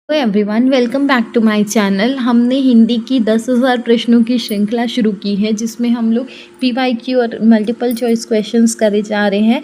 Hello everyone, welcome back to my channel. हमने हिंदी की 10,000 प्रश्नों की श्रृंखला शुरू की है जिसमें हम लोग पीवाईक्यू और मल्टीपल चॉइस क्वेश्चंस करे जा रहे हैं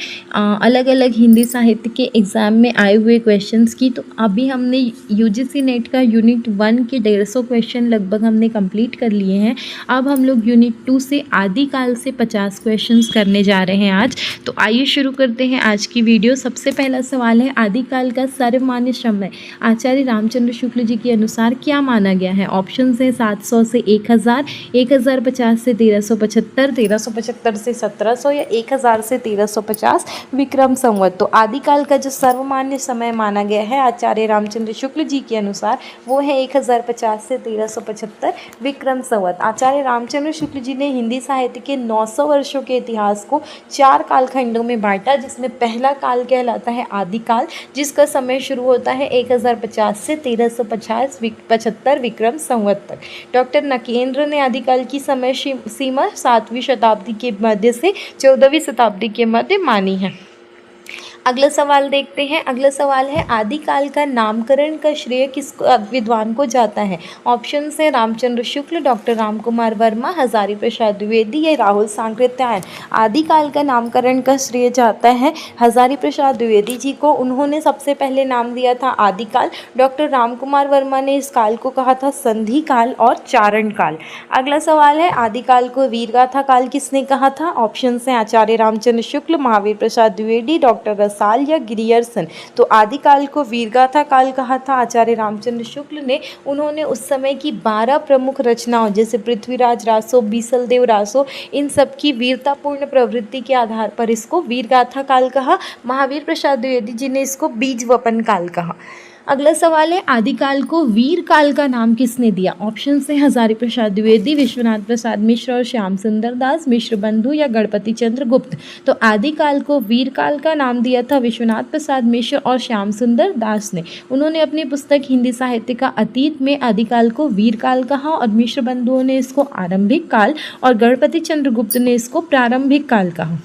अलग अलग हिंदी साहित्य के एग्ज़ाम में आए हुए क्वेश्चंस की। तो अभी हमने यूजीसी नेट का यूनिट 1 के 150 क्वेश्चन लगभग हमने कंप्लीट कर लिए हैं। अब हम लोग यूनिट 2 से आदिकाल से 50 क्वेश्चंस करने जा रहे हैं आज। तो आइए शुरू करते हैं आज की वीडियो। सबसे पहला सवाल है, आदिकाल का सर्वमान्य समय आचार्य रामचंद्र शुक्ल जी के अनुसार क्या माना गया है? ऑप्शन है 700 से 1000, 1050 से 1375, 1375 से 1700 या 1000 से 1350 विक्रम संवत। तो आदिकाल का जो सर्वमान्य समय माना गया है आचार्य रामचंद्र शुक्ल जी के अनुसार वो है 1050 से 1375 विक्रम संवत। आचार्य रामचंद्र शुक्ल जी ने हिंदी साहित्य के 900 वर्षों के इतिहास को 4 कालखंडों में बांटा, जिसमें पहला काल कहलाता है आदिकाल, जिसका समय शुरू होता है 1050 से 1375 विक्रम संवत तक। डॉक्टर नकेंद्र ने आदिकाल की समय सीमा 7वीं शताब्दी के मध्य से 14वीं शताब्दी के मध्य मानी है। अगला सवाल देखते हैं। अगला सवाल है, आदिकाल का नामकरण का श्रेय किस विद्वान को जाता है? ऑप्शन है रामचंद्र शुक्ल, डॉक्टर रामकुमार वर्मा, हजारी प्रसाद द्विवेदी या राहुल सांकृत्यायन। आदिकाल का नामकरण का श्रेय जाता है हजारी प्रसाद द्विवेदी जी को। उन्होंने सबसे पहले नाम दिया था आदिकाल। डॉक्टर रामकुमार वर्मा ने इस काल को कहा था संधि काल और चारण काल। अगला सवाल है, आदिकाल को वीरगाथा काल किसने कहा था? ऑप्शन है आचार्य रामचंद्र शुक्ल, महावीर प्रसाद द्विवेदी, डॉक्टर साल या गिरियर्सन। तो आदिकाल को वीरगाथा काल कहा था आचार्य रामचंद्र शुक्ल ने। उन्होंने उस समय की 12 प्रमुख रचनाओं जैसे पृथ्वीराज रासो, बीसलदेव रासो, इन सब की वीरतापूर्ण प्रवृत्ति के आधार पर इसको वीरगाथा काल कहा। महावीर प्रसाद द्विवेदी जी ने इसको बीजवपन काल कहा। अगला सवाल है, आदिकाल को वीर काल का नाम किसने दिया? ऑप्शन से हजारी प्रसाद द्विवेदी, विश्वनाथ प्रसाद मिश्र और श्याम सुंदर दास, मिश्र बंधु या गणपति चंद्र गुप्त। तो आदिकाल को वीर काल का नाम दिया था विश्वनाथ प्रसाद मिश्र और श्याम सुंदर दास ने। उन्होंने अपनी पुस्तक हिंदी साहित्य का अतीत में आदिकाल को वीर काल कहा और मिश्र बंधुओं ने इसको आरंभिक काल और गणपति चंद्र गुप्त ने इसको प्रारंभिक काल कहा।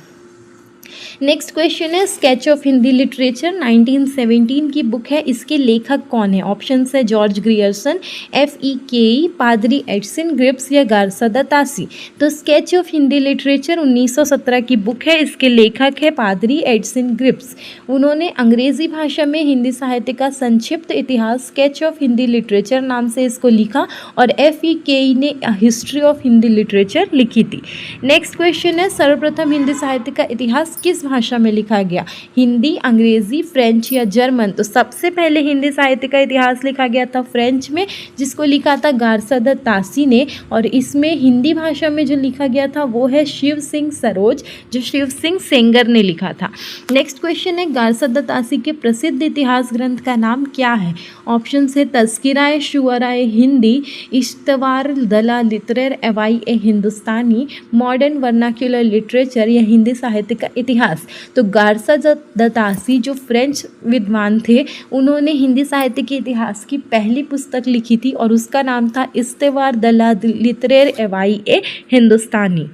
नेक्स्ट क्वेश्चन है, स्केच ऑफ हिंदी लिटरेचर 1917 की बुक है, इसके लेखक कौन है? ऑप्शन है जॉर्ज ग्रियर्सन, FEKE, पादरी एडसन ग्रिप्स या गारसा दत्तासी। तो स्केच ऑफ हिंदी लिटरेचर 1917 की बुक है, इसके लेखक है पादरी एडसन ग्रिप्स। उन्होंने अंग्रेजी भाषा में हिंदी साहित्य का संक्षिप्त इतिहास स्केच ऑफ हिंदी लिटरेचर नाम से इसको लिखा और FEKE ने हिस्ट्री ऑफ हिंदी लिटरेचर लिखी थी। नेक्स्ट क्वेश्चन है, सर्वप्रथम हिंदी साहित्य का इतिहास किस भाषा में लिखा गया? हिंदी, अंग्रेजी, फ्रेंच या जर्मन? तो सबसे पहले हिंदी साहित्य का इतिहास लिखा गया था फ्रेंच में, जिसको लिखा था गारसा दत्तासी ने। और इसमें हिंदी भाषा में जो लिखा गया था वो है शिव सिंह सरोज, जो शिव सिंह सेंगर ने लिखा था। नेक्स्ट क्वेश्चन है, गारसा दत्तासी के प्रसिद्ध इतिहास ग्रंथ का नाम क्या है? ऑप्शन है तस्किराए शुअराए हिंदी, इश्तवार दला लिटरेर एवाई ए हिंदुस्तानी, मॉडर्न वर्नाक्यूलर लिटरेचर या हिंदी साहित्य का इतिहास। तो गारसा दत्तासी जो फ्रेंच विद्वान थे, उन्होंने हिंदी साहित्य के इतिहास की पहली पुस्तक लिखी थी और उसका नाम था इश्तवार दला लिटरेर एवाई ए हिंदुस्तानी।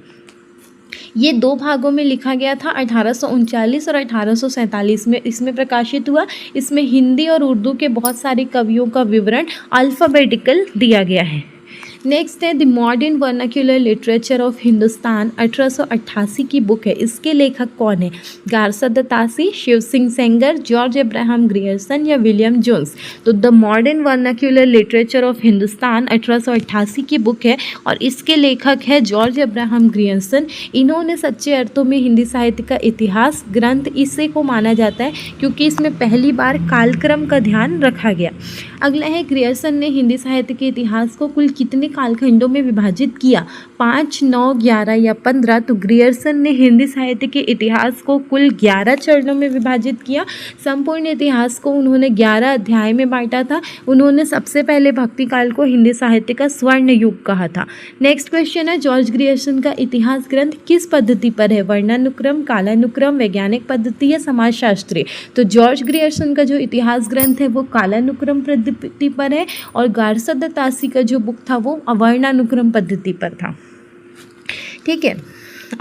ये 2 भागों में लिखा गया था, 1839 और 1847 में इसमें प्रकाशित हुआ। इसमें हिंदी और उर्दू के बहुत सारे कवियों का विवरण अल्फ़ाबेटिकल दिया गया है। नेक्स्ट है the modern vernacular literature of Hindustan 1888 की बुक है, इसके लेखक कौन है? Garcin de Tassy, Shiv Singh Sengar, George Abraham Grierson या विलियम जोन्स। तो the modern vernacular literature of Hindustan 1888 की बुक है और इसके लेखक है जॉर्ज अब्राहम ग्रियर्सन। इन्होंने सच्चे अर्थों में हिंदी साहित्य का इतिहास ग्रंथ इसे को माना जाता है क्योंकि इसमें पहली बार कालक्रम का ध्यान रखा गया। अगला है, ग्रियर्सन ने हिंदी साहित्य के इतिहास को कुल कितने कालखंडों में विभाजित किया? 5, 9, 11 या 15? तो ग्रियर्सन ने हिंदी साहित्य के इतिहास को कुल 11 चरणों में विभाजित किया। संपूर्ण इतिहास को उन्होंने 11 अध्याय में बांटा था। उन्होंने सबसे पहले भक्ति काल को हिंदी साहित्य का स्वर्ण युग कहा था। नेक्स्ट क्वेश्चन है, जॉर्ज ग्रियर्सन का इतिहास ग्रंथ किस पद्धति पर है? वर्णानुक्रम, कालानुक्रम, वैज्ञानिक पद्धति या समाजशास्त्रीय? तो जॉर्ज ग्रियर्सन का जो इतिहास ग्रंथ है वो कालानुक्रम पद्धति पर है और गारसा दत्तासी का जो बुक था वो वर्णानुक्रम पद्धति पर था। ठीक है।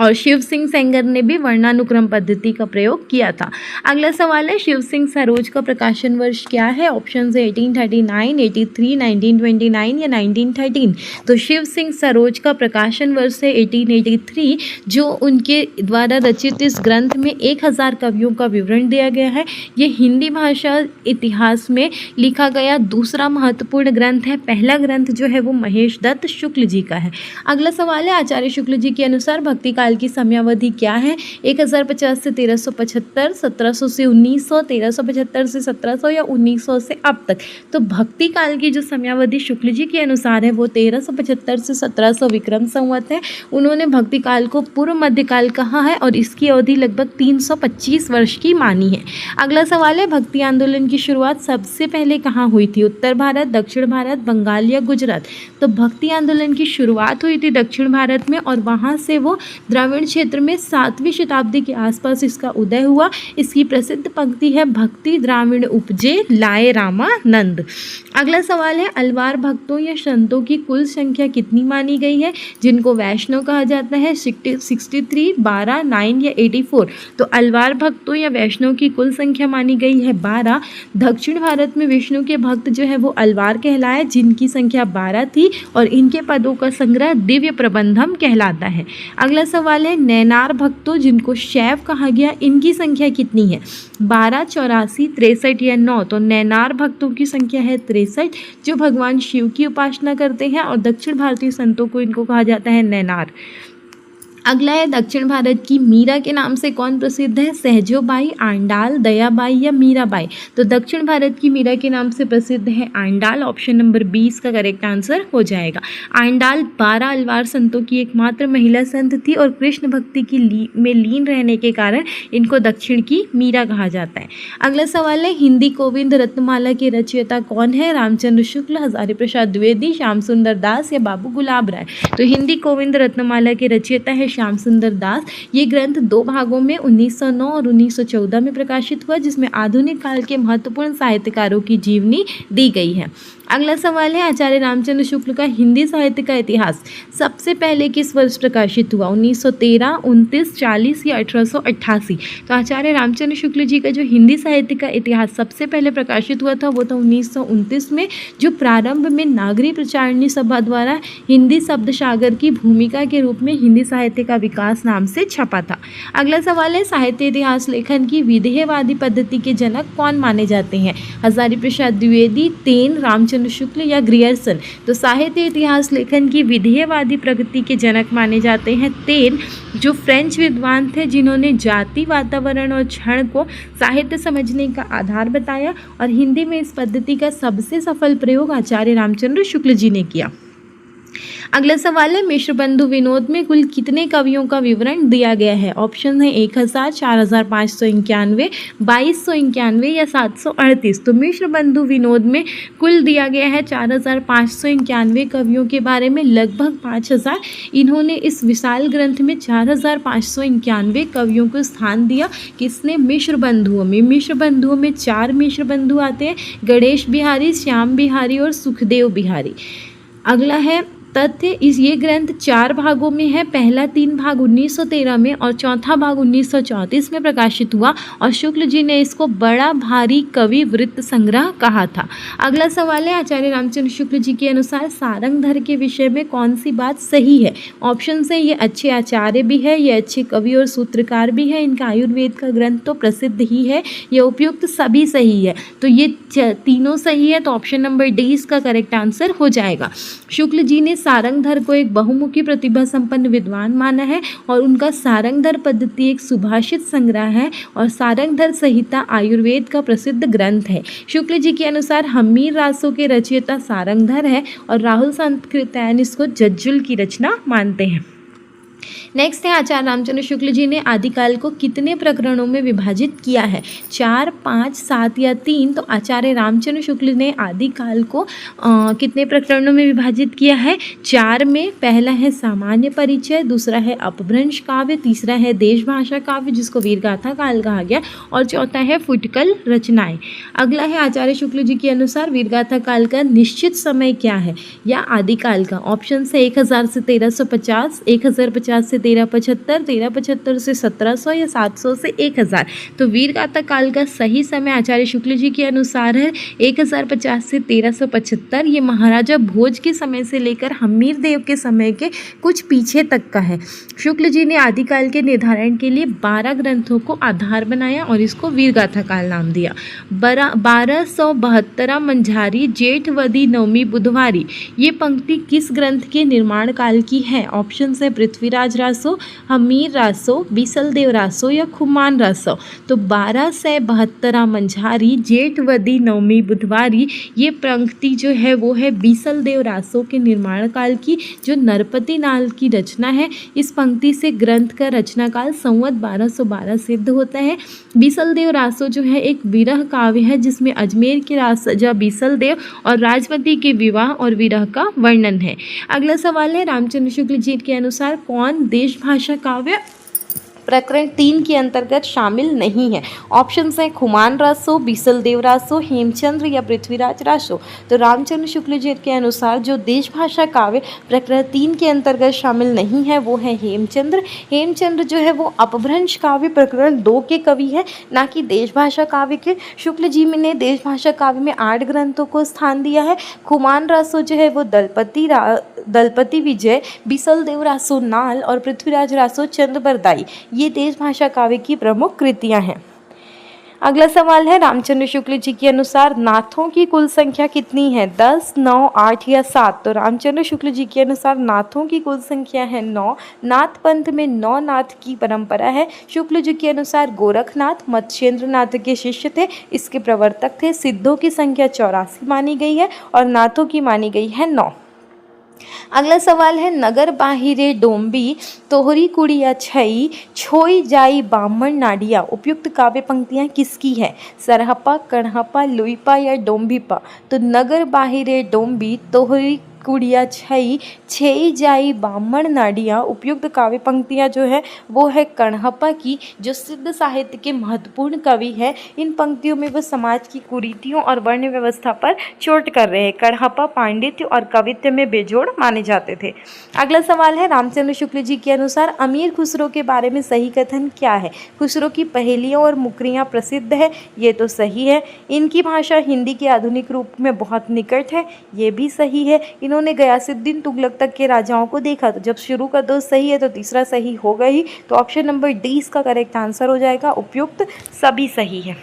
और शिव सिंह सेंगर ने भी वर्णानुक्रम पद्धति का प्रयोग किया था। अगला सवाल है, शिव सिंह सरोज का प्रकाशन वर्ष क्या है? ऑप्शन है 1839, 83, 1929 या 1913। तो शिव सिंह सरोज का प्रकाशन वर्ष है 1883, जो उनके द्वारा रचित इस ग्रंथ में 1000 कवियों का विवरण दिया गया है। ये हिंदी भाषा इतिहास में लिखा गया दूसरा महत्वपूर्ण ग्रंथ है। पहला ग्रंथ जो है वो महेश दत्त शुक्ल जी का है। अगला सवाल है, आचार्य शुक्ल जी के अनुसार भक्ति काल की समयावधि क्या है? 1050 से 1375, 1700 से 1900, 1375 से 1700 या 1900 से अब तक। तो भक्ति काल की जो समयावधि शुक्ल जी के अनुसार है वो 1375 से 1700 विक्रम संवत है। उन्होंने भक्ति काल को पूर्व मध्यकाल कहा है और इसकी अवधि लगभग 325 वर्ष की मानी है। अगला सवाल है, भक्ति आंदोलन की शुरुआत सबसे पहले कहाँ हुई थी? उत्तर भारत, दक्षिण भारत, बंगाल या गुजरात? तो भक्ति आंदोलन की शुरुआत हुई थी दक्षिण भारत में और वहाँ से वो द्राविड़ क्षेत्र में 7वीं शताब्दी के आसपास इसका उदय हुआ। इसकी प्रसिद्ध पंक्ति है, भक्ति द्राविड़ उपजे लाए रामानंद। अगला सवाल है, अलवार भक्तों या संतों की कुल संख्या कितनी मानी गई है, जिनको वैष्णव कहा जाता है? 63, 12, 9 या 84? तो अलवार भक्तों या वैष्णव की कुल संख्या मानी गई है 12। दक्षिण भारत में विष्णु के भक्त जो है वो अलवार कहलाए, जिनकी संख्या 12 थी और इनके पदों का संग्रह दिव्य प्रबंधम कहलाता है। अगला सवाल है, नैनार भक्तों जिनको शैव कहा गया, इनकी संख्या कितनी है? 12, 84, 63 या 9? तो नैनार भक्तों की संख्या है 63, जो भगवान शिव की उपासना करते हैं और दक्षिण भारतीय संतों को इनको कहा जाता है नैनार। अगला है, दक्षिण भारत की मीरा के नाम से कौन प्रसिद्ध है? सहजोबाई, आंडाल, दयाबाई या मीराबाई? तो दक्षिण भारत की मीरा के नाम से प्रसिद्ध है आंडाल। ऑप्शन नंबर 20 का करेक्ट आंसर हो जाएगा। आंडाल 12 अलवार संतों की एकमात्र महिला संत थी और कृष्ण भक्ति में लीन रहने के कारण इनको दक्षिण की मीरा कहा जाता है। अगला सवाल है, हिंदी गोविंद रत्नमाला के रचयिता कौन है? रामचंद्र शुक्ल, हजारी प्रसाद द्विवेदी, श्याम सुंदर दास या बाबू गुलाब राय? तो हिंदी गोविंद रत्नमाला के रचयिता है श्याम सुंदर दास। ये ग्रंथ 2 भागों में 1909 और 1914 में प्रकाशित हुआ, जिसमें आधुनिक काल के महत्वपूर्ण साहित्यकारों की जीवनी दी गई है। अगला सवाल है, आचार्य रामचंद्र शुक्ल का हिंदी साहित्य का इतिहास सबसे पहले किस वर्ष प्रकाशित हुआ? 1913, 29, 40 या 1888? तो आचार्य रामचंद्र शुक्ल जी का जो हिंदी साहित्य का इतिहास सबसे पहले प्रकाशित हुआ था वो था 1929 में, जो प्रारंभ में नागरी प्रचारणी सभा द्वारा हिंदी शब्द सागर की भूमिका के रूप में हिंदी साहित्य का विकास नाम से छपा था। अगला सवाल है, साहित्य इतिहास लेखन की विधेयवादी पद्धति के जनक कौन माने जाते हैं? हजारी प्रसाद द्विवेदी, तेन, रामचंद्र शुक्ल या ग्रियर्सन? तो साहित्य इतिहास लेखन की विधेयवादी प्रगति के जनक माने जाते हैं तेन, जो फ्रेंच विद्वान थे जिन्होंने जाति, वातावरण और क्षण को साहित्य समझने का आधार बताया और हिंदी में इस पद्धति का सबसे सफल प्रयोग आचार्य रामचंद्र शुक्ल जी ने किया। अगला सवाल है, मिश्र बंधु विनोद में कुल कितने कवियों का विवरण दिया गया है? ऑप्शन है 1000, 4591, 2291 या 738? तो मिश्र बंधु विनोद में कुल दिया गया है 4591 कवियों के बारे में, लगभग 5000। इन्होंने इस विशाल ग्रंथ में 4591 कवियों को स्थान दिया। किसने? मिश्र बंधुओं में। मिश्र बंधुओं में 4 मिश्र बंधु आते हैं, गणेश बिहारी, श्याम बिहारी और सुखदेव बिहारी। अगला है तथ्य, ये ग्रंथ 4 भागों में है। पहला 3 भाग 1913 में और चौथा भाग 1934 में प्रकाशित हुआ और शुक्ल जी ने इसको बड़ा भारी कवि वृत्त संग्रह कहा था। अगला सवाल है, आचार्य रामचंद्र शुक्ल जी के अनुसार सारंगधर के विषय में कौन सी बात सही है? ऑप्शन से ये अच्छे आचार्य भी है, ये अच्छे कवि और सूत्रकार भी है, इनका आयुर्वेद का ग्रंथ तो प्रसिद्ध ही है, ये उपयुक्त सभी सही है। तो ये तीनों सही है, तो ऑप्शन नंबर डी इसका करेक्ट आंसर हो जाएगा। शुक्ल जी ने सारंगधर को एक बहुमुखी प्रतिभा संपन्न विद्वान माना है और उनका सारंगधर पद्धति एक सुभाषित संग्रह है और सारंगधर संहिता आयुर्वेद का प्रसिद्ध ग्रंथ है। शुक्ल जी के अनुसार हमीर रासों के रचयिता सारंगधर है और राहुल सांकृत्यायन इसको जज्जुल की रचना मानते हैं। नेक्स्ट है, आचार्य रामचंद्र शुक्ल जी ने आदिकाल को कितने प्रकरणों में विभाजित किया है? 4, 5, 7 या 3? तो आचार्य रामचंद्र शुक्ल ने आदिकाल को कितने प्रकरणों में विभाजित किया है? 4 में। पहला है सामान्य परिचय, दूसरा है अपभ्रंश काव्य, तीसरा है देश भाषा काव्य जिसको वीरगाथा काल कहा गया और चौथा है फुटकल रचनाएं। अगला है, आचार्य शुक्ल जी के अनुसार वीरगाथा काल का निश्चित समय क्या है या आदिकाल का? ऑप्शन है 1000 से 1350, 1050 1150 से 1375, 1375 से 1700 या 700 से 1000। तो वीरगाथा काल का सही समय आचार्य शुक्ल जी के अनुसार है 1050 से 1375। ये महाराजा भोज के समय से लेकर हमीर देव के समय के कुछ पीछे तक का है। शुक्ल जी ने आदिकाल के निर्धारण के लिए 12 ग्रंथों को आधार बनाया और इसको वीरगाथा काल नाम दिया। 1272 मंझारी जेठवदी नवमी बुधवारी, ये पंक्ति किस ग्रंथ के निर्माण काल की है? ऑप्शन है पृथ्वीराज रासो, हमीर रासो, बीसलदेव रासो या खुमान रासो। तो 1272 मंझारी जेठवदी नवमी बुधवारी, ये पंक्ति जो है वो है बीसलदेव रासो के निर्माण काल की, जो नरपति नाल की रचना है। इस पंक्ति से ग्रंथ का रचना काल संवत 1212 सिद्ध होता है। बीसलदेव रासो जो है एक विरह काव्य है जिसमें अजमेर के राजा बीसलदेव और राजवती के विवाह और विरह का वर्णन है। अगला सवाल है रामचंद्र शुक्ल जी के अनुसार कौन देश भाषा काव्य प्रकरण 3 के अंतर्गत शामिल नहीं है? ऑप्शन है खुमान रासो, बीसलदेव रासो, हेमचंद्र या पृथ्वीराज रासो। तो रामचंद्र शुक्ल जी के अनुसार जो देश भाषा काव्य प्रकरण 3 के अंतर्गत शामिल नहीं है वो है हेमचंद्र। हेमचंद्र जो है वो अपभ्रंश काव्य प्रकरण 2 के कवि है, ना कि देश भाषा काव्य के। शुक्ल जी ने देश भाषा काव्य में 8 ग्रंथों को स्थान दिया है। खुमान रासो जो है वो दलपति विजय, बीसलदेव रासो नाल और पृथ्वीराज रासो चंद्रबरदाई, ये देश भाषा काव्य की प्रमुख कृतियां हैं। अगला सवाल है रामचंद्र शुक्ल जी के अनुसार नाथों की कुल संख्या कितनी है? 10, 9, 8 या 7। तो रामचंद्र शुक्ल जी के अनुसार नाथों की कुल संख्या है 9। नाथ पंथ में 9 नाथ की परंपरा है। शुक्ल जी के अनुसार गोरखनाथ मत्स्येंद्र नाथ के शिष्य थे, इसके प्रवर्तक थे। सिद्धों की संख्या 84 मानी गई है और नाथों की मानी गई है 9। अगला सवाल है नगर बाहिरे डोम्बी तोहरी कुड़िया छई छोई जाई बामण नाडिया, उपयुक्त काव्य पंक्तियां किसकी है? सरहपा, कणहपा, लुईपा या डोम्बीपा। तो नगर बाहिरे डोम्बी तोहरी कुड़िया छई छेई जाई बामण नाडिया, उपयुक्त काव्य पंक्तियां जो है वो है कणहपा की, जो सिद्ध साहित्य के महत्वपूर्ण कवि है। इन पंक्तियों में वो समाज की कुरीतियों और वर्ण व्यवस्था पर चोट कर रहे हैं। कणहपा पांडित्य और कवित्व में बेजोड़ माने जाते थे। अगला सवाल है रामचंद्र शुक्ल जी के अनुसार अमीर खुसरो के बारे में सही कथन क्या है? खुसरो की पहेलियां और मुकरियां प्रसिद्ध है, ये तो सही है। इनकी भाषा हिंदी के आधुनिक रूप में बहुत निकट है, ये भी सही है। इन्होंने गयासुद्दीन तुगलक तक के राजाओं को देखा। तो जब शुरू का 2 सही है तो तीसरा सही होगा ही। तो ऑप्शन नंबर डी इसका करेक्ट आंसर हो जाएगा। उपयुक्त सभी सही है।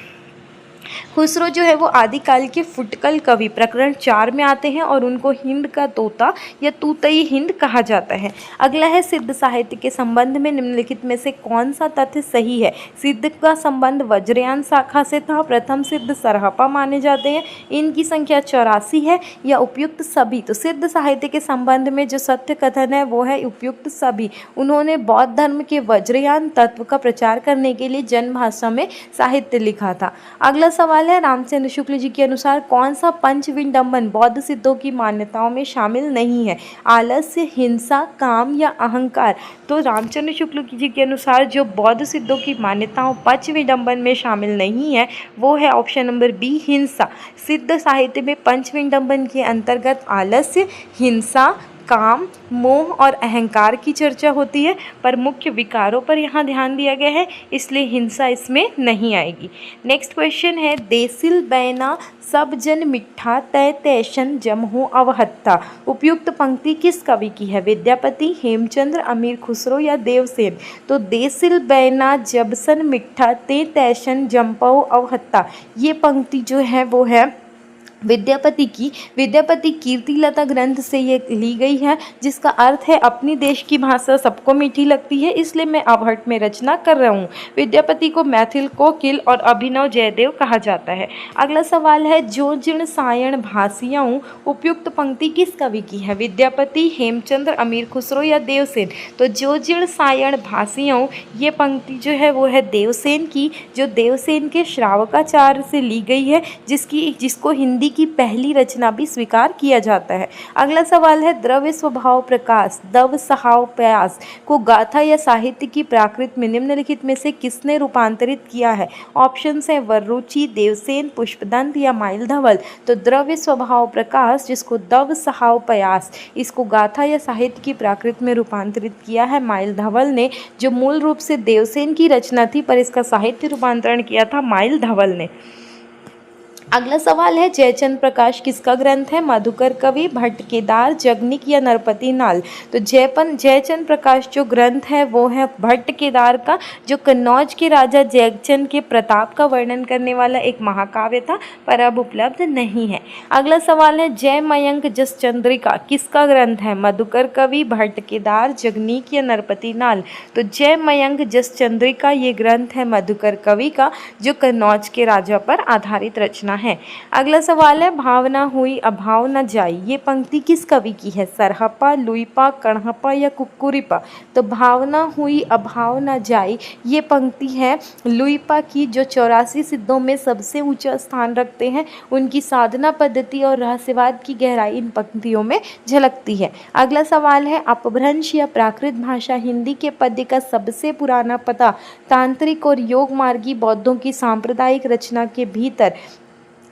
खुसरो जो है वो आदिकाल के फुटकल कवि प्रकरण 4 में आते हैं और उनको हिंद का तोता या तूतई हिंद कहा जाता है। अगला है सिद्ध साहित्य के संबंध में निम्नलिखित में से कौन सा तथ्य सही है? सिद्ध का संबंध वज्रयान शाखा से था। प्रथम सिद्ध सरहपा माने जाते हैं, इनकी संख्या 84 है या उपयुक्त सभी। तो सिद्ध साहित्य के संबंध में जो सत्य कथन है वो है उपयुक्त सभी। उन्होंने बौद्ध धर्म के वज्रयान तत्व का प्रचार करने के लिए जन भाषा में साहित्य लिखा था। अगला सवाल है रामचंद्र शुक्ल जी के अनुसार कौन सा पंच विडंबन बौद्ध सिद्धों की मान्यताओं में शामिल नहीं है? आलस्य, हिंसा, काम या अहंकार। तो रामचंद्र शुक्ल जी के अनुसार जो बौद्ध सिद्धों की मान्यताओं पंच विडंबन में शामिल नहीं है वो है ऑप्शन नंबर बी हिंसा। सिद्ध साहित्य में पंच विडंबन के अंतर्गत आलस्य, हिंसा, काम, मोह और अहंकार की चर्चा होती है, पर मुख्य विकारों पर यहाँ ध्यान दिया गया है, इसलिए हिंसा इसमें नहीं आएगी। नेक्स्ट क्वेश्चन है देसिल बैना सब जन मिठा तय तैशन जमहो अवहत्ता, उपयुक्त पंक्ति किस कवि की है? विद्यापति, हेमचंद्र, अमीर खुसरो या देवसेन। तो देसिल बैना जबसन मिठा ते तैशन जमपो अवहत्ता, ये पंक्ति जो है वो है विद्यापति की। विद्यापति कीर्तिलता ग्रंथ से ये ली गई है, जिसका अर्थ है अपनी देश की भाषा सबको मीठी लगती है, इसलिए मैं अवहट में रचना कर रहा हूँ। विद्यापति को मैथिल कोकिल और अभिनव जयदेव कहा जाता है। अगला सवाल है जो जीर्ण सायण भासियाऊँ, उपयुक्त पंक्ति किस कवि की है? विद्यापति, हेमचंद्र, अमीर खुसरो या देवसेन। तो जो जीर्ण सायण भासियाऊँ, ये पंक्ति जो है वो है देवसेन की, जो देवसेन के श्रावकाचार्य से ली गई है, जिसको हिंदी हिंदी की पहली रचना भी स्वीकार किया जाता है। अगला सवाल है द्रव्य स्वभाव प्रकाश दव सहाव प्यास को गाथा या साहित्य की प्राकृत में निम्नलिखित में से किसने रूपांतरित किया है? ऑप्शंस हैं वररुचि, देवसेन, पुष्पदंत या माइल धवल। तो द्रव्य स्वभाव प्रकाश जिसको दव सहाव प्यास इसको गाथा या साहित्य की प्राकृत में रूपांतरित किया है माइल धवल ने, जो मूल रूप से देवसेन की रचना थी पर इसका साहित्य रूपांतरण किया था माइल धवल ने। अगला सवाल है जयचंद्र प्रकाश किसका ग्रंथ है? मधुकर कवि, भट्ट केदार, जगनिक या नरपति नाल। तो जयचंद्र प्रकाश जो ग्रंथ है वो है भट्ट केदार का, जो कन्नौज के राजा जयचंद के प्रताप का वर्णन करने वाला एक महाकाव्य था पर अब उपलब्ध नहीं है। अगला सवाल है जय मयंक जस चंद्रिका किसका ग्रंथ है? मधुकर कवि, भट्ट केदार, जगनिक या नरपति नाल। तो जय मयंक जस चंद्रिका ये ग्रंथ है मधुकर कवि का, जो कन्नौज के राजा पर आधारित रचना है। अगला सवाल है भावना हुई अभाव न जाई ये पंक्ति किस कवि की है? सरहप्पा, लुइपा, कणहप्पा या कुक्कुरिपा। तो भावना हुई अभाव न जाई ये पंक्ति है लुइपा की, जो 84 सिद्धों में सबसे ऊंचा स्थान रखते हैं। उनकी साधना पद्धति और रहस्यवाद की गहराई इन पंक्तियों में झलकती है। अगला सवाल है अपभ्रंश या प्राकृत भाषा हिंदी के पद्य का सबसे पुराना पता तांत्रिक और योग मार्गी बौद्धों की सांप्रदायिक रचना के भीतर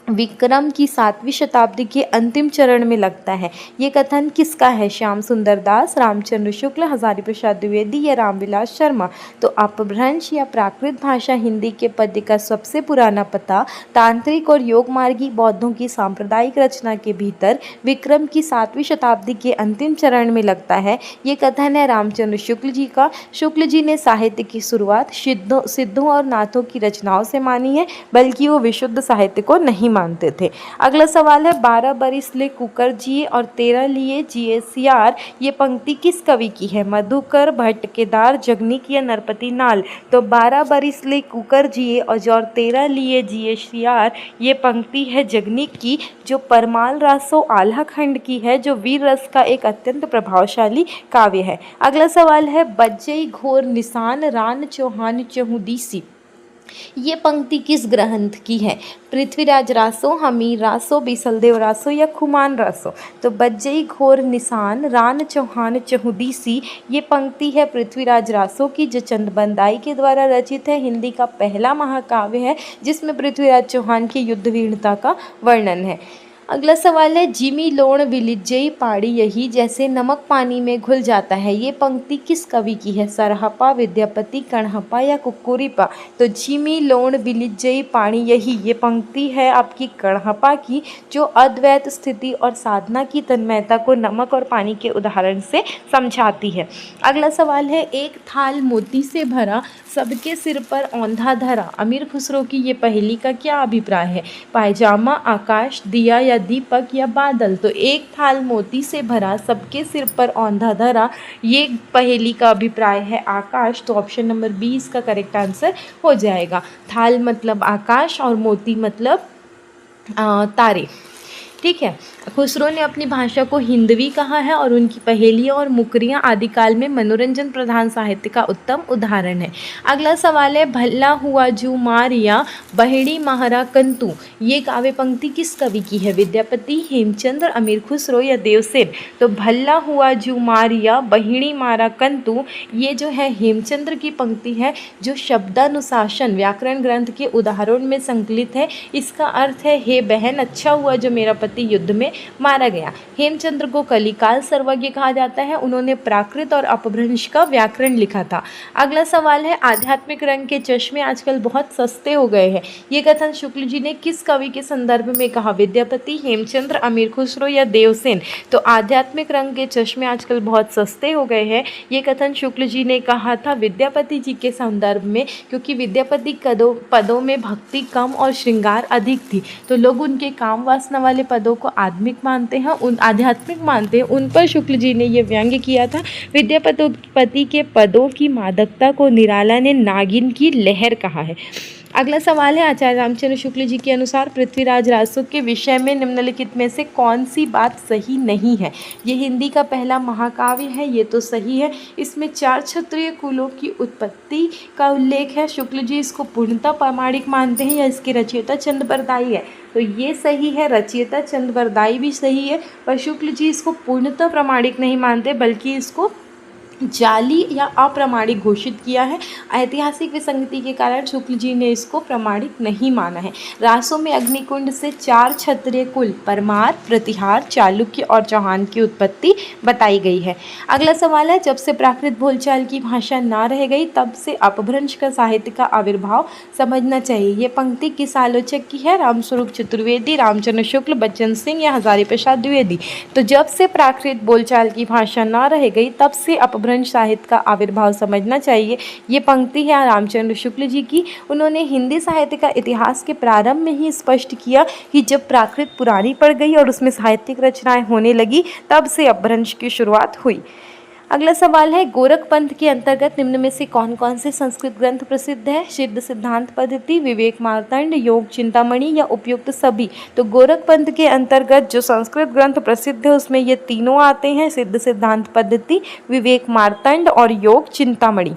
विक्रम की 7वीं शताब्दी के अंतिम चरण में लगता है। ये कथन किसका है? श्याम सुंदर दास, रामचंद्र शुक्ल, हजारी प्रसाद द्विवेदी या रामविलास शर्मा। तो अपभ्रंश या प्राकृत भाषा हिंदी के पद्य का सबसे पुराना पता तांत्रिक और योग मार्गी बौद्धों की सांप्रदायिक रचना के भीतर विक्रम की 7वीं शताब्दी के अंतिम चरण में लगता है। ये कथन है रामचंद्र शुक्ल जी का। शुक्ल जी ने साहित्य की शुरुआत सिद्धों और नाथों की रचनाओं से मानी है, बल्कि वो विशुद्ध साहित्य को नहीं मानते थे। अगला सवाल है 12 बरिस ले कुकर जिए और 13 लिए जिए सियार ये पंक्ति किस कवि की है? मधुकर, भट्ट केदार, जगनिक या नरपति नाल। तो 12 बरिस ले कुकर जिए और 13 लिए जिए सियार ये पंक्ति है जगनिक की, जो परमाल रासो आल्हा खंड की है, जो वीर रस का एक अत्यंत प्रभावशाली काव्य है। अगला सवाल है बज्जई घोर निशान रान चौहान चहुदीसी ये पंक्ति किस ग्रंथ की है? पृथ्वीराज रासो, हमीर रासो, बिसलदेव रासो या खुमान रासो। तो बज्जई घोर निशान रान चौहान चहुदीसी ये पंक्ति है पृथ्वीराज रासो की, जो चंदबंदाई के द्वारा रचित है। हिंदी का पहला महाकाव्य है जिसमें पृथ्वीराज चौहान की युद्ध वीरता का वर्णन है। अगला सवाल है जिमी लोण विलिज्जई पाड़ी यही जैसे नमक पानी में घुल जाता है ये पंक्ति किस कवि की है? सरहप्पा, विद्यापति, कणहप्पा या कुक्कुरिपा। तो जिमी लोण विलिज्जई पाड़ी यही ये पंक्ति है आपकी कणहप्पा की, जो अद्वैत स्थिति और साधना की तन्मयता को नमक और पानी के उदाहरण से समझाती है। अगला सवाल है एक थाल मोती से भरा सबके सिर पर औंधा धरा अमीर खुसरो की ये पहेली का क्या अभिप्राय है? पायजामा, आकाश, दिया या दीपक या बादल। तो एक थाल मोती से भरा सबके सिर पर औंधा धरा ये पहेली का अभिप्राय है आकाश। तो ऑप्शन नंबर 20 का करेक्ट आंसर हो जाएगा। थाल मतलब आकाश और मोती मतलब तारे। ठीक है। खुसरो ने अपनी भाषा को हिंदवी कहा है और उनकी पहेलियाँ और मुकरियाँ आदिकाल में मनोरंजन प्रधान साहित्य का उत्तम उदाहरण है। अगला सवाल है भल्ला हुआ जू मारिया बहिड़ी महारा कंतु ये काव्य पंक्ति किस कवि की है? विद्यापति, हेमचंद्र, अमीर खुसरो या देवसेन। तो भल्ला हुआ जू मारिया बहिड़ी मारा कंतु ये जो है हेमचंद्र की पंक्ति है, जो शब्दानुशासन व्याकरण ग्रंथ के उदाहरण में संकलित है। इसका अर्थ है हे बहन अच्छा हुआ जो मेरा पति युद्ध में मारा गया। हेमचंद्र को कलिकाल सर्वज्ञ कहा जाता है। उन्होंने प्राकृत और अपभ्रंश का व्याकरण लिखा था। अगला सवाल है आध्यात्मिक रंग के चश्मे आजकल बहुत सस्ते हो गए हैं ये कथन शुक्ल जी ने किस कवि के संदर्भ में कहा? विद्यापति, हेमचंद्र, अमीर खुसरो या देवसेन। तो आध्यात्मिक रंग के चश्मे आजकल बहुत सस्ते हो गए हैं ये कथन शुक्ल जी ने कहा था विद्यापति जी के संदर्भ में, क्योंकि विद्यापति पदों में भक्ति कम और श्रृंगार अधिक थी, तो लोग उनके काम वासना वाले पदों को आध्यात्मिक मानते हैं, उन आध्यात्मिक मानते हैं। उन पर शुक्ल जी ने ये व्यंग्य किया था। विद्यापति के पदों की मादकता को निराला ने नागिन की लहर कहा है। अगला सवाल है, आचार्य रामचंद्र शुक्ल जी के अनुसार पृथ्वीराज रासो के विषय में निम्नलिखित में से कौन सी बात सही नहीं है। ये हिंदी का पहला महाकाव्य है, ये तो सही है। इसमें 4 क्षत्रिय कुलों की उत्पत्ति का उल्लेख है। शुक्ल जी इसको पूर्णतः प्रामाणिक मानते हैं या इसके रचयिता चंद्रबरदाई है, तो ये सही है। रचयिता चंद्रबरदाई भी सही है, पर शुक्ल जी इसको पूर्णतः प्रामाणिक नहीं मानते बल्कि इसको जाली या अप्रामाणिक घोषित किया है। ऐतिहासिक विसंगति के कारण शुक्ल जी ने इसको प्रामाणिक नहीं माना है। रासों में अग्निकुंड से 4 क्षत्रिय कुल परमार, प्रतिहार, चालुक्य और चौहान की उत्पत्ति बताई गई है। अगला सवाल है, जब से प्राकृत बोलचाल की भाषा ना रह गई तब से अपभ्रंश का साहित्य का आविर्भाव समझना चाहिए। ये पंक्ति किस आलोचक की है? रामस्वरूप चतुर्वेदी, रामचंद्र शुक्ल, बच्चन सिंह या हजारी प्रसाद द्विवेदी। तो जब से प्राकृत बोलचाल की भाषा ना रह गई तब से अपभ्रंश साहित्य का आविर्भाव समझना चाहिए। ये पंक्ति है रामचंद्र शुक्ल जी की। उन्होंने हिंदी साहित्य का इतिहास के प्रारंभ में ही स्पष्ट किया कि जब प्राकृत पुरानी पड़ गई और उसमें साहित्यिक रचनाएं होने लगी तब से अपभ्रंश की शुरुआत हुई। अगला सवाल है, गोरख पंथ के अंतर्गत निम्न में से कौन कौन से संस्कृत ग्रंथ प्रसिद्ध है? सिद्ध सिद्धांत पद्धति, विवेक मार्तंड, योग चिंतामणि या उपयुक्त सभी। तो गोरख पंथ के अंतर्गत जो संस्कृत ग्रंथ प्रसिद्ध है उसमें ये तीनों आते हैं, सिद्ध सिद्धांत पद्धति, विवेक मार्तंड और योग चिंतामणि।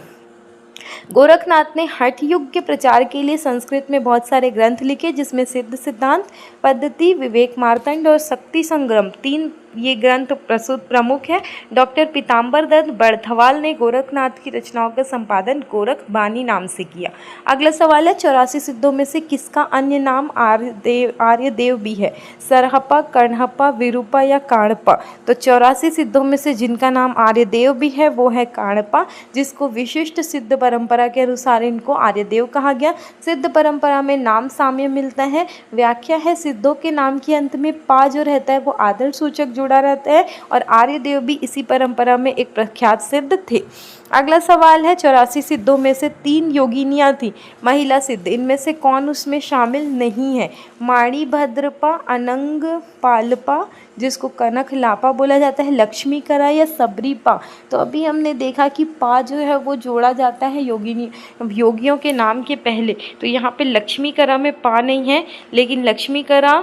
गोरखनाथ ने हठ युग के प्रचार के लिए संस्कृत में बहुत सारे ग्रंथ लिखे, जिसमें सिद्ध सिद्धांत पद्धति, विवेक मार्तंड और शक्ति संग्रम 3 ये ग्रंथ प्रमुख है। डॉक्टर पीताम्बर दत्त बड़थवाल ने गोरखनाथ की रचनाओं का संपादन गोरख बानी नाम से किया। अगला सवाल है, 84 सिद्धों में से किसका अन्य नाम आर्यदेव भी है? सरहपा, कर्णहपा, विरूपा या काणपा। तो 84 सिद्धों में से जिनका नाम आर्यदेव भी है वो है काणपा, जिसको विशिष्ट सिद्ध परंपरा के अनुसार इनको आर्यदेव कहा गया। सिद्ध परंपरा में नाम साम्य मिलता है। व्याख्या है, सिद्धों के नाम के अंत में पा जो रहता है वो आदर सूचक जुड़ा रहता है और आर्यदेव भी इसी परंपरा में एक प्रख्यात सिद्ध थे। अगला सवाल है, 84 सिद्धों में से 3 योगिनियाँ थी, महिला सिद्ध, इनमें से कौन उसमें शामिल नहीं है? माणी भद्रपा, अनंग पालपा जिसको कनक लापा बोला जाता है, लक्ष्मी करा या सबरीपा। तो अभी हमने देखा कि पा जो है वो जोड़ा जाता है योगियों के नाम के पहले, तो यहाँ पे लक्ष्मी करा में पा नहीं है, लेकिन लक्ष्मी करा,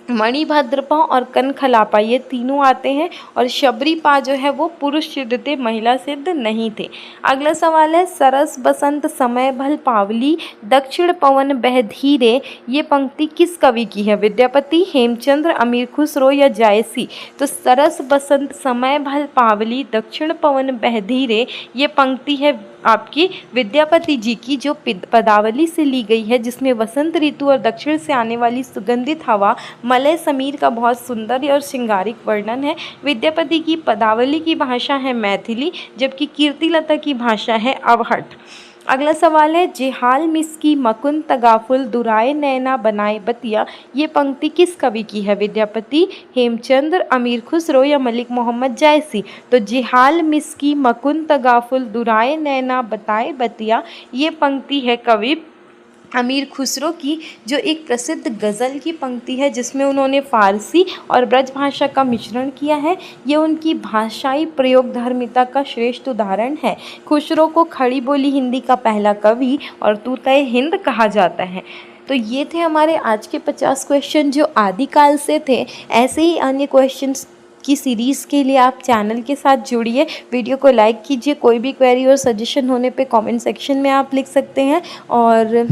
मणिभद्रपा और कनखलापा ये तीनों आते हैं और शबरीपा जो है वो पुरुष सिद्ध थे, महिला सिद्ध नहीं थे। अगला सवाल है, सरस बसंत समय भल पावली, दक्षिण पवन बह धीरे, ये पंक्ति किस कवि की है? विद्यापति, हेमचंद्र, अमीर खुसरो या जायसी। तो सरस बसंत समय भल पावली, दक्षिण पवन बह धीरे, ये पंक्ति है आपकी विद्यापति जी की, जो पदावली से ली गई है, जिसमें वसंत ऋतु और दक्षिण से आने वाली सुगंधित हवा, मलय समीर का बहुत सुंदर और श्रृंगारिक वर्णन है। विद्यापति की पदावली की भाषा है मैथिली, जबकि कीर्तिलता की भाषा है अवहट। अगला सवाल है, जेहाल मिस्की मकुंद तगाफुल दुराए नैना बनाए बतिया, ये पंक्ति किस कवि की है? विद्यापति, हेमचंद्र, अमीर खुसरो या मलिक मोहम्मद जायसी। तो जेहाल मिस्की मकुंद तगाफुल दुराए नैना बताए बतिया, ये पंक्ति है कवि अमीर खुसरो की, जो एक प्रसिद्ध गज़ल की पंक्ति है जिसमें उन्होंने फ़ारसी और ब्रज भाषा का मिश्रण किया है। ये उनकी भाषाई प्रयोगधर्मिता का श्रेष्ठ उदाहरण है। खुसरो को खड़ी बोली हिंदी का पहला कवि और तूतए हिंद कहा जाता है। तो ये थे हमारे आज के 50 क्वेश्चन जो आदिकाल से थे। ऐसे ही अन्य क्वेश्चंस की सीरीज़ के लिए आप चैनल के साथ जुड़िए, वीडियो को लाइक कीजिए। कोई भी क्वेरी और सजेशन होने पे कमेंट सेक्शन में आप लिख सकते हैं और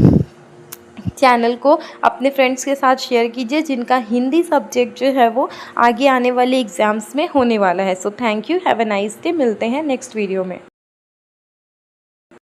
चैनल को अपने फ्रेंड्स के साथ शेयर कीजिए जिनका हिंदी सब्जेक्ट जो है वो आगे आने वाले एग्ज़ाम्स में होने वाला है। So thank you, have a nice day. मिलते हैं नेक्स्ट वीडियो में।